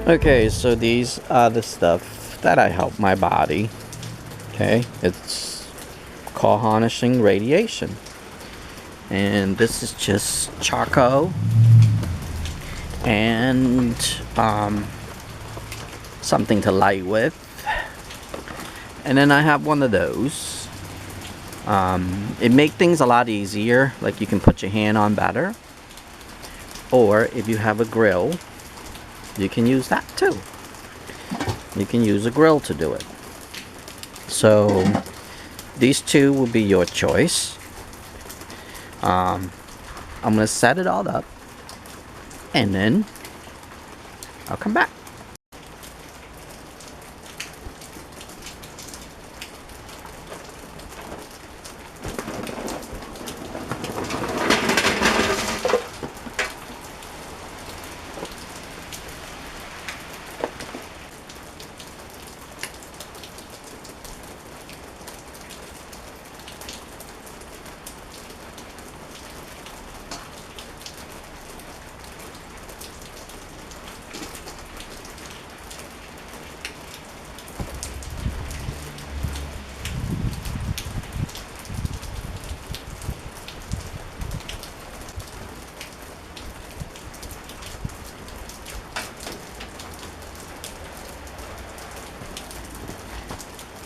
Okay, so these are the stuff that I help my body. Okay, it's called Ionizing Radiation. And this is just charcoal and something to light with. And then I have one of those. It makes things a lot easier, like you can put your hand on better. Or if you have a grill, you can use that too. You can use a grill to do it. So these two will be your choice. I'm gonna set it all up and then I'll come back.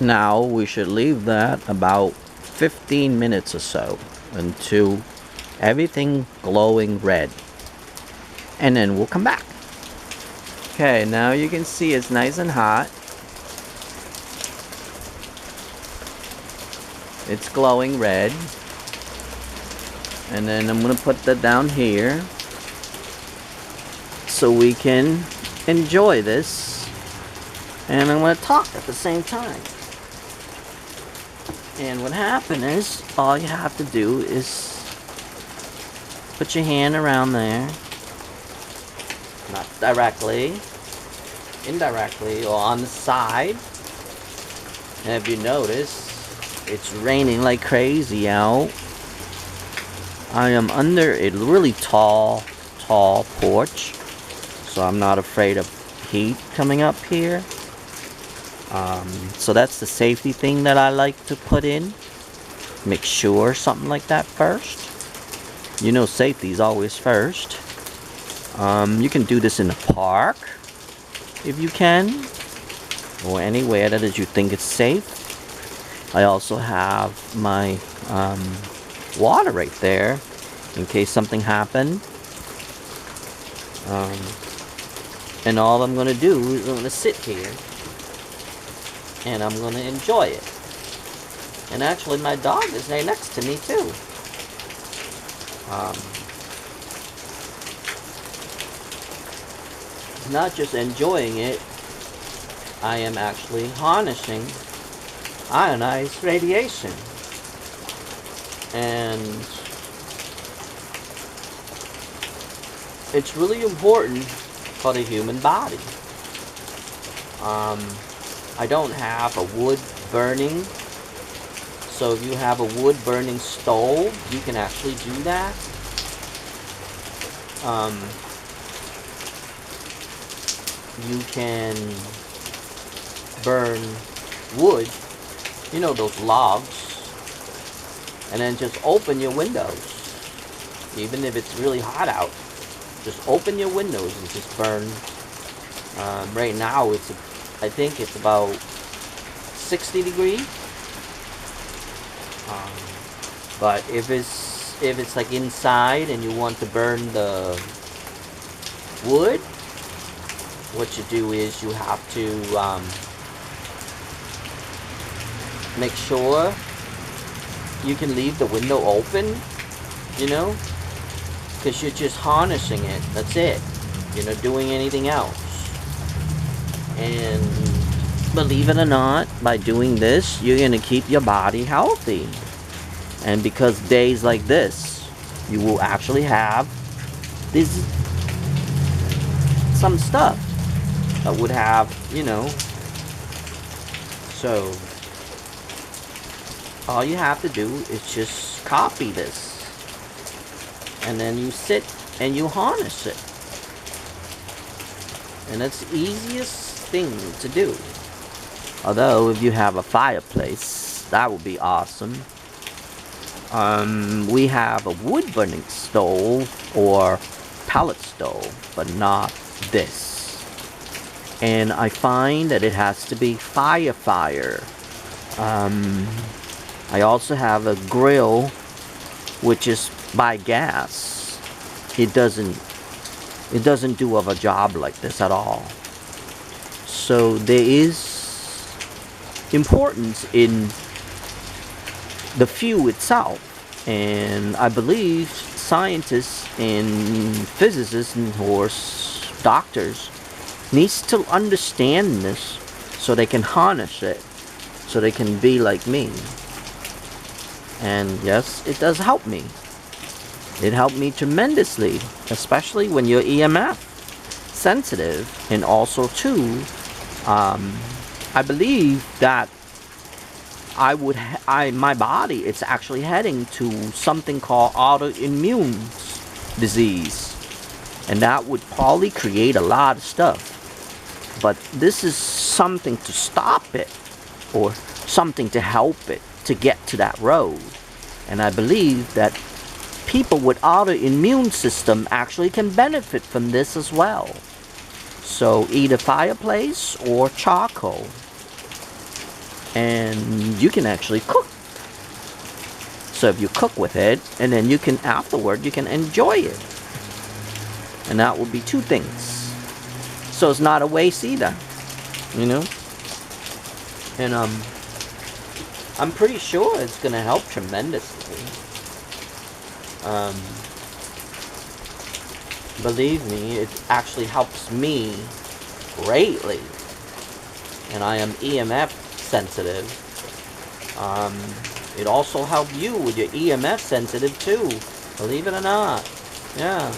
Now we should leave that about 15 minutes or so until everything glowing red, and then we'll come back. Okay, now you can see it's nice and hot. It's glowing red, and then I'm gonna put that down here so we can enjoy this, and I'm gonna talk at the same time. And what happened is, all you have to do is put your hand around there, not directly, indirectly, or on the side. And if you notice, it's raining like crazy out. I am under a really tall porch, so I'm not afraid of heat coming up here. So that's the safety thing that I like to put in. Make sure something like that first. You know, safety is always first. You can do this in the park if you can, or anywhere that you think it's safe. I also have my water right there in case something happened. And all I'm going to do is I'm going to sit here and I'm going to enjoy it. And actually my dog is right next to me too. Not just enjoying it, I am actually harnessing ionized radiation. And it's really important for the human body. I don't have a wood burning, so if you have a wood burning stove, you can actually do that. You can burn wood, you know, those logs, and then just open your windows. Even if it's really hot out, just open your windows and just burn. Right now I think it's about 60 degrees. But if it's like inside and you want to burn the wood, what you do is you have to make sure you can leave the window open, you know, because you're just harnessing it. That's it. You're not doing anything else. And believe it or not, by doing this, you're going to keep your body healthy. And because days like this, you will actually have some stuff that would have, you know. So all you have to do is just copy this. And then you sit and you harness it. And it's the easiest thing to do. Although, if you have a fireplace, that would be awesome. We have a wood burning stove or pellet stove, but not this. And I find that it has to be fire. I also have a grill, which is by gas. It doesn't do of a job like this at all. So there is importance in the fuel itself, and I believe scientists and physicists and doctors needs to understand this so they can harness it, so they can be like me. And yes, it does help me. It helped me tremendously, especially when you're EMF sensitive. And also too, I believe that my body, it's actually heading to something called autoimmune disease, and that would probably create a lot of stuff. But this is something to stop it, or something to help it to get to that road. And I believe that people with autoimmune system actually can benefit from this as well. So either fireplace or charcoal. And you can actually cook. So if you cook with it, and then you can afterward, you can enjoy it. And that would be two things. So it's not a waste either, you know. And I'm pretty sure it's gonna help tremendously. Believe me, it actually helps me greatly. And I am EMF sensitive. It also helps you with your EMF sensitive too, believe it or not. Yeah.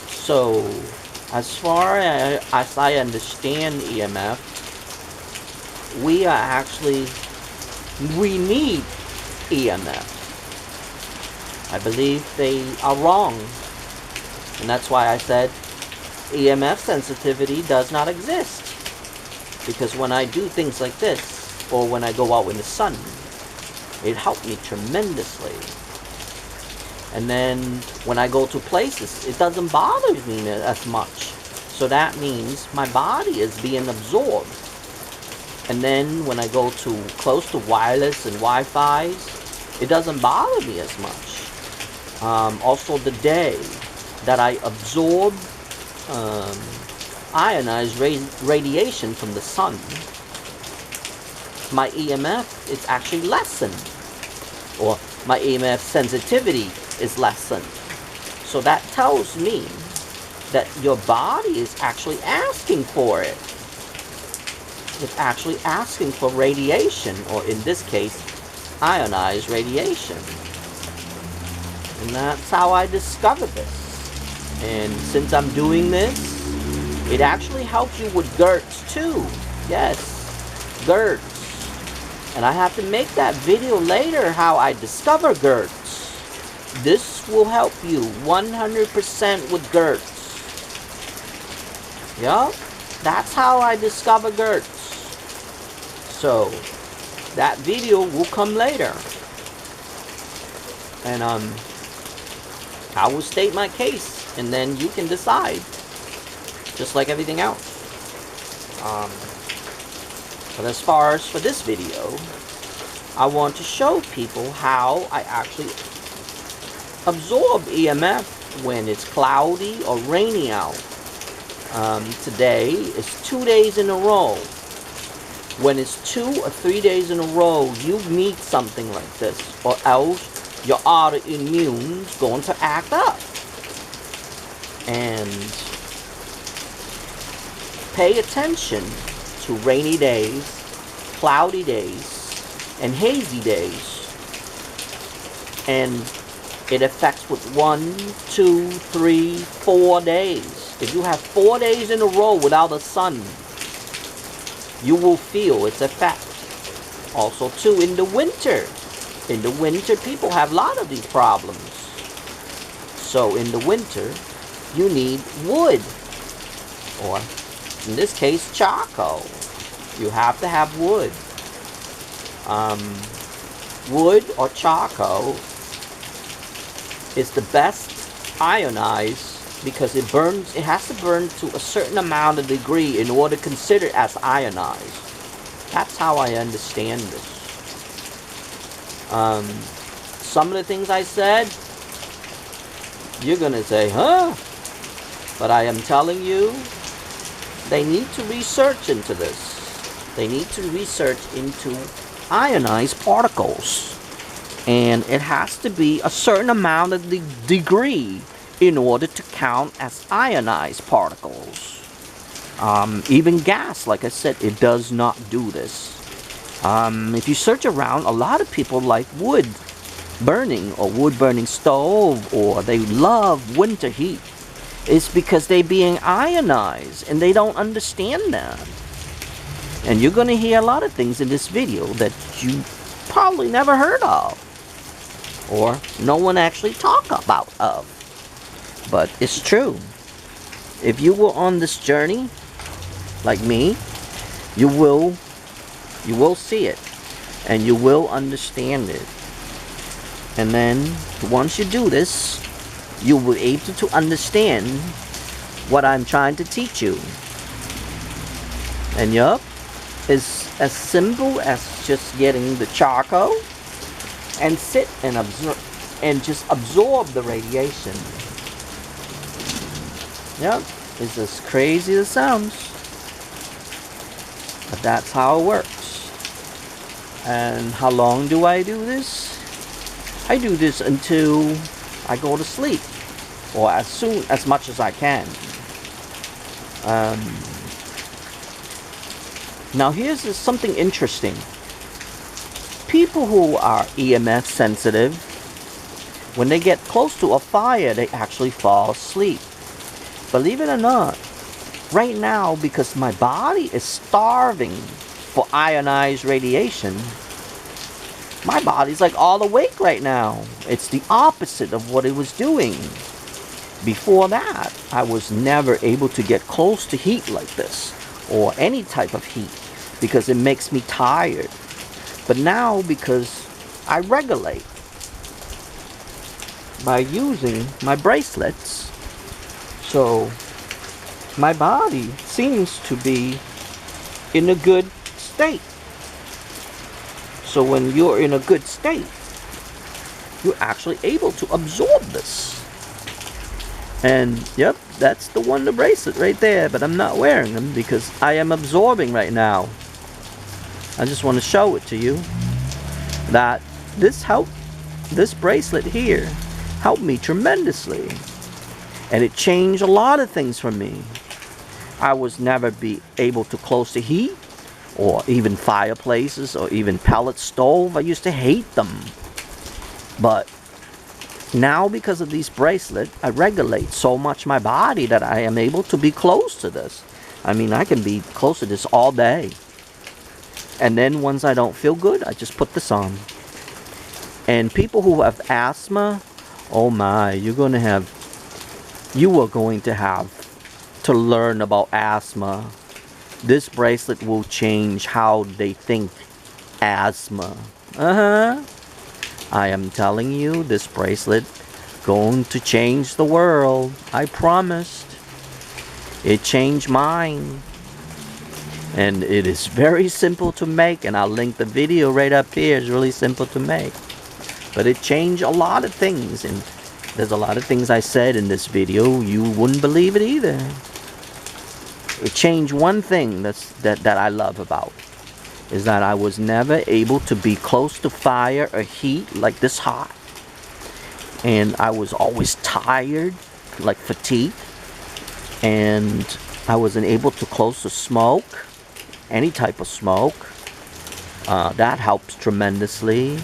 So as far as I understand EMF, we need EMF. I believe they are wrong. And that's why I said EMF sensitivity does not exist. Because when I do things like this, or when I go out in the sun, it helped me tremendously. And then when I go to places, it doesn't bother me as much. So that means my body is being absorbed. And then when I go to close to wireless and Wi-Fi's, it doesn't bother me as much. Also the day that I absorb ionized radiation from the sun, my EMF is actually lessened, or my EMF sensitivity is lessened. So that tells me that your body is actually asking for it. It's actually asking for radiation, or in this case, ionized radiation. And that's how I discovered this. And since I'm doing this, it actually helps you with GERDs too. Yes, GERDs. And I have to make that video later how I discover GERDs. This will help you 100% with GERDs. Yup, that's how I discover GERDs. So, that video will come later. And I will state my case, and then you can decide. Just like everything else. But as far as for this video, I want to show people how I actually absorb EMF when it's cloudy or rainy out. Today is 2 days in a row. When it's 2 or 3 days in a row, you meet something like this, or else your autoimmune's going to act up. And pay attention to rainy days, cloudy days, and hazy days. And it affects with 1, 2, 3, 4 days. If you have 4 days in a row without the sun, you will feel its effect. Also too, in the winter. In the winter, people have a lot of these problems. So in the winter, you need wood, or In this case, charcoal. You have to have wood. Wood or charcoal is the best ionized because it burns. It has to burn to a certain amount of degree in order to consider it as ionized. That's how I understand this. Some of the things I said, you're gonna say, huh? But I am telling you, they need to research into this. They need to research into ionized particles. And it has to be a certain amount of the degree in order to count as ionized particles. Even gas, like I said, it does not do this. If you search around, a lot of people like wood burning or wood burning stove, or they love winter heat. It's because they're being ionized and they don't understand that. And you're going to hear a lot of things in this video that you probably never heard of, or no one actually talk about of. But it's true. If you were on this journey, like me, you will see it, and you will understand it. And then, once you do this, you will be able to understand what I'm trying to teach you. And yup, it's as simple as just getting the charcoal and sit and observe and just absorb the radiation. Yep, it's as crazy as it sounds, but that's how it works. And how long do I do this? I do this until I go to sleep, or as much as I can. Now here's something interesting. People who are EMF sensitive, when they get close to a fire, they actually fall asleep. Believe it or not, right now, because my body is starving for ionized radiation, my body's like all awake right now. It's the opposite of what it was doing. Before that, I was never able to get close to heat like this, or any type of heat, because it makes me tired. But now, because I regulate by using my bracelets, so my body seems to be in a good state. So when you're in a good state, you're actually able to absorb this. And yep, that's the Wonder Bracelet right there, but I'm not wearing them because I am absorbing right now. I just want to show it to you that this bracelet here helped me tremendously. And it changed a lot of things for me. I was never be able to close the heat, or even fireplaces, or even pellet stove. I used to hate them. But now, because of these bracelets, I regulate so much my body that I am able to be close to this. I mean, I can be close to this all day. And then once I don't feel good, I just put this on. And people who have asthma, oh my, you are going to have to learn about asthma. This bracelet will change how they think asthma. I am telling you, this bracelet going to change the world. I promised. It changed mine. And it is very simple to make, and I'll link the video right up here. It's really simple to make. But it changed a lot of things, and there's a lot of things I said in this video you wouldn't believe it either. It changed one thing that I love about, is that I was never able to be close to fire or heat like this hot. And I was always tired, like fatigue. And I wasn't able to close to smoke, any type of smoke. That helps tremendously.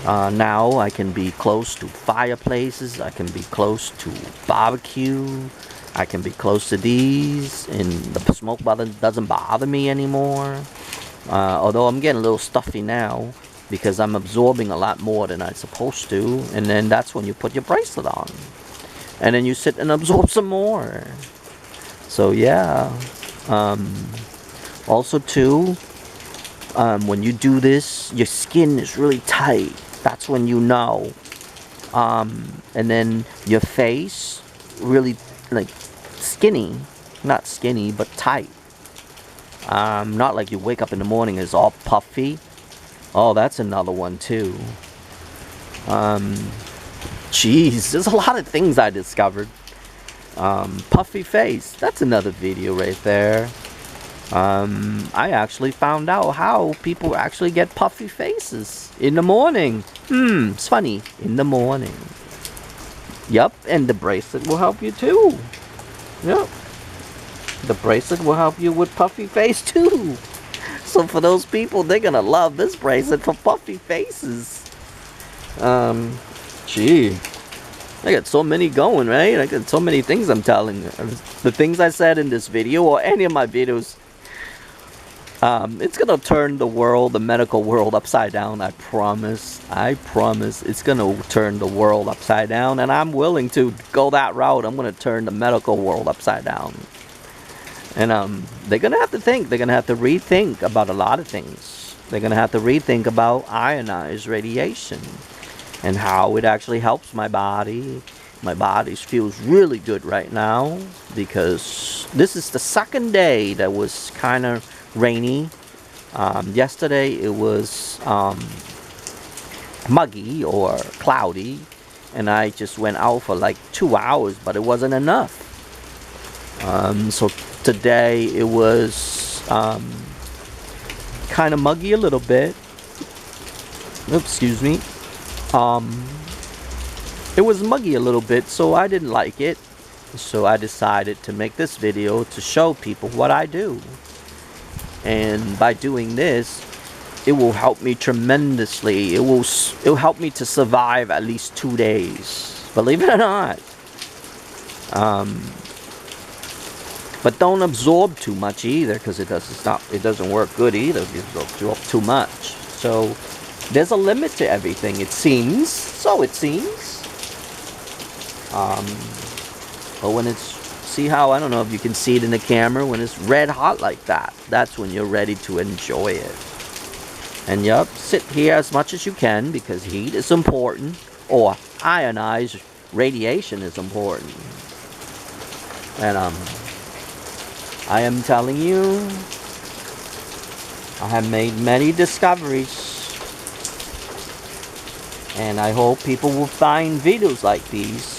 Now I can be close to fireplaces, I can be close to barbecue, I can be close to these, and the smoke doesn't bother me anymore. Although I'm getting a little stuffy now because I'm absorbing a lot more than I'm supposed to. And then that's when you put your bracelet on, and then you sit and absorb some more. So yeah, Also too, when you do this, your skin is really tight. That's when you know. And then your face really like skinny, not skinny but tight. Not like you wake up in the morning and it's all puffy. Oh, that's another one too. Jeez, there's a lot of things I discovered. Puffy face, that's another video right there. I actually found out how people actually get puffy faces in the morning. It's funny, in the morning. Yup, and the bracelet will help you too. Yep. The bracelet will help you with puffy face too. So for those people, they're gonna love this bracelet for puffy faces. Gee. I got so many going, right? I got so many things I'm telling you. The things I said in this video or any of my videos, it's gonna turn the world, the medical world, upside down. I promise. I promise. It's gonna turn the world upside down, and I'm willing to go that route. I'm gonna turn the medical world upside down. And they're gonna have to think. They're gonna have to rethink about a lot of things. They're gonna have to rethink about ionized radiation and how it actually helps my body. My body feels really good right now because this is the second day that was kind of rainy. Yesterday it was muggy or cloudy, and I just went out for like 2 hours, but it wasn't enough. So today it was kind of muggy a little bit. Oops, excuse me. It was muggy a little bit, so I didn't like it. So I decided to make this video to show people what I do. And by doing this, it will help me tremendously. It will help me to survive at least 2 days. Believe it or not. But don't absorb too much either, because it doesn't work good either if you absorb too much. So there's a limit to everything, it seems. So it seems. But when it's, see how, I don't know if you can see it in the camera, when it's red hot like that, that's when you're ready to enjoy it. And yup, sit here as much as you can, because heat is important, or ionized radiation is important. And I am telling you, I have made many discoveries, and I hope people will find videos like these,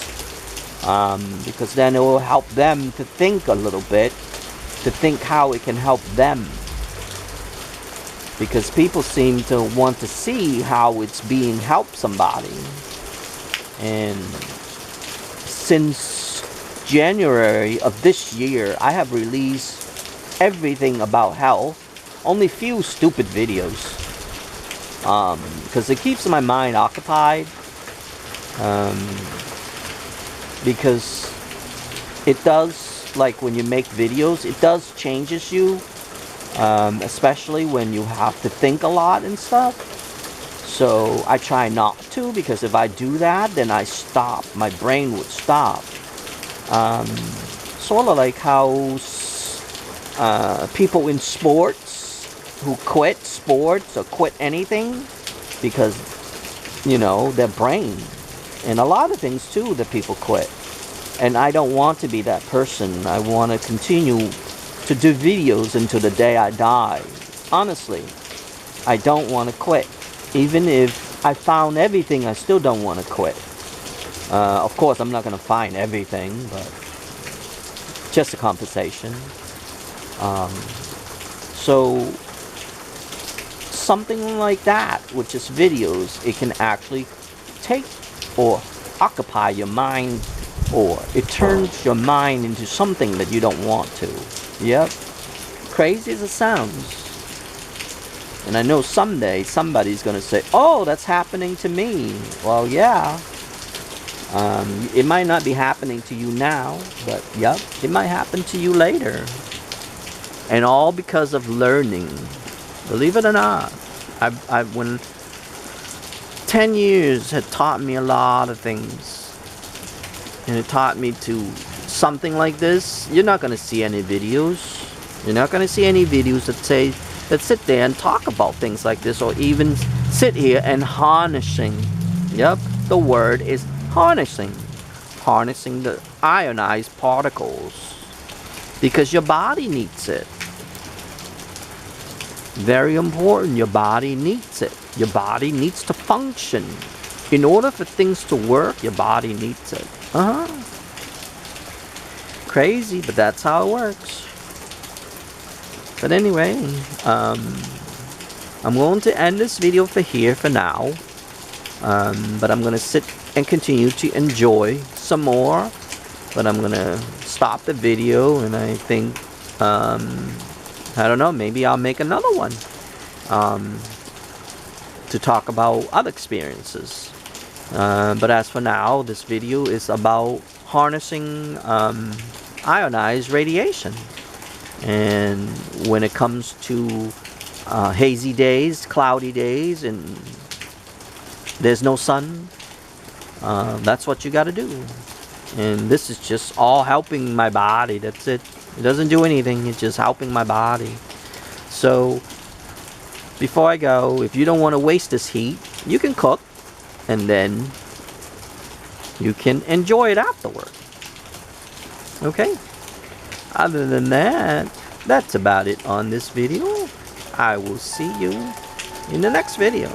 because then it will help them to think a little bit, to think how it can help them. Because people seem to want to see how it's being helped somebody. And since January of this year, I have released everything about health. Only few stupid videos. Because it keeps my mind occupied. Because it does, like when you make videos, it does changes you. Especially when you have to think a lot and stuff. So I try not to, because if I do that, then I stop. My brain would stop. Sort of like how people in sports who quit sports or quit anything because, you know, their brain. And a lot of things too that people quit. And I don't want to be that person. I want to continue to do videos until the day I die. Honestly, I don't want to quit. Even if I found everything, I still don't want to quit. Of course, I'm not going to find everything, but just a conversation. So, something like that, with just videos, it can actually take or occupy your mind, or it turns your mind into something that you don't want to. Yep. Crazy as it sounds. And I know someday somebody's going to say, oh, that's happening to me. Well, yeah. It might not be happening to you now, but yep, it might happen to you later. And all because of learning. Believe it or not. When 10 years had taught me a lot of things. And it taught me to something like this. You're not going to see any videos. You're not going to see any videos that sit there and talk about things like this, or even sit here and harnessing. Yep, the word is harnessing. Harnessing the ionized particles. Because your body needs it. Very important, your body needs it. Your body needs to function. In order for things to work, your body needs it. Crazy, but that's how it works. But anyway, I'm going to end this video here for now. But I'm going to sit and continue to enjoy some more. But I'm going to stop the video, and I think, I don't know, maybe I'll make another one to talk about other experiences. But as for now, this video is about harnessing ionized radiation. And when it comes to hazy days, cloudy days, and there's no sun, that's what you got to do. And this is just all helping my body. That's it. It doesn't do anything. It's just helping my body. So before I go, if you don't want to waste this heat, you can cook, and then you can enjoy it afterward. Okay? Other than that, that's about it on this video. I will see you in the next video.